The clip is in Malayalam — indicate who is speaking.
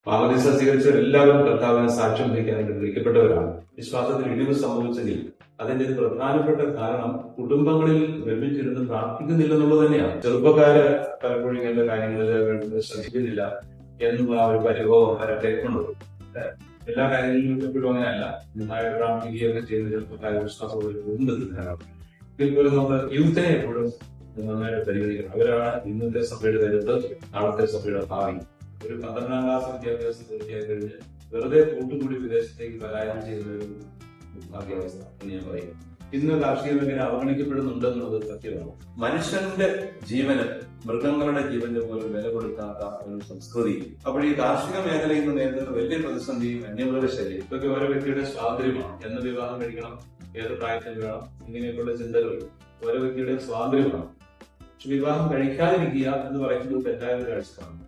Speaker 1: മാമോദീസ സ്വീകരിച്ചവർ എല്ലാവരും കർത്താവിനെ സാക്ഷ്യം വഹിക്കാനായിട്ട് വിളിക്കപ്പെട്ടവരാണ്. വിശ്വാസത്തിൽ ഇടിവ് സംഭവിച്ചെങ്കിൽ അതിന്റെ ഒരു പ്രധാനപ്പെട്ട കാരണം കുടുംബങ്ങളിൽ ഒരുമിച്ചിരുന്ന് പ്രാർത്ഥിക്കുന്നില്ലെന്നുള്ളത് തന്നെയാണ്. ചെറുപ്പക്കാര് പലപ്പോഴും ഇങ്ങനത്തെ കാര്യങ്ങളിൽ ശ്രദ്ധിക്കുന്നില്ല എന്നുള്ള ആ ഒരു പരിഭവം അവരൊക്കെ കൊണ്ടുവരും. എല്ലാ കാര്യങ്ങളിലും എപ്പോഴും അങ്ങനെയല്ല. നന്നായിട്ട് പ്രാർത്ഥിക്കുകയൊക്കെ ചെയ്യുന്ന ചെറുപ്പക്കാരെ വിശ്വാസമുണ്ട്. ഇതുപോലെ നമ്മൾ യൂത്തിനെ എപ്പോഴും നന്നായിട്ട് പരിഗണിക്കണം. അവരാണ് ഇന്നത്തെ സഭയുടെ കരുത്ത്, നാളത്തെ സഭയുടെ ഭാവി. ഒരു 12ാം ക്ലാസ് വിദ്യാഭ്യാസം പൂർത്തിയായി കഴിഞ്ഞ് വെറുതെ കൂട്ടുകൂടി വിദേശത്തേക്ക് പലായനം ചെയ്യുന്ന ഒരു ഭാഗ്യാവസ്ഥ എന്ന് ഞാൻ പറയും. ഇന്ന് കാർഷിക മേഖല അവഗണിക്കപ്പെടുന്നുണ്ട് എന്നുള്ളത് സത്യമാണ്. മനുഷ്യന്റെ ജീവന് മൃഗങ്ങളുടെ ജീവന്റെ പോലും വില കൊടുക്കാത്ത ഒരു സംസ്കൃതി. അപ്പോൾ ഈ കാർഷിക മേഖലയിൽ നിന്ന് നേരിടുന്ന വലിയ പ്രതിസന്ധിയും അന്യമൃഗശല്യം ഇതൊക്കെ ഓരോ വ്യക്തിയുടെ സ്വാതന്ത്ര്യമാണ്. എന്ന് വിവാഹം കഴിക്കണം, ഏത് പ്രായത്തിൽ വേണം, ഇങ്ങനെയൊക്കെയുള്ള ചിന്തകൾ ഓരോ വ്യക്തിയുടെ സ്വാതന്ത്ര്യമാണ്. പക്ഷെ വിവാഹം കഴിക്കാതിരിക്കുക എന്ന് പറയുന്നത് തെറ്റായ ഒരു കാഴ്ചപ്പാടാണ്.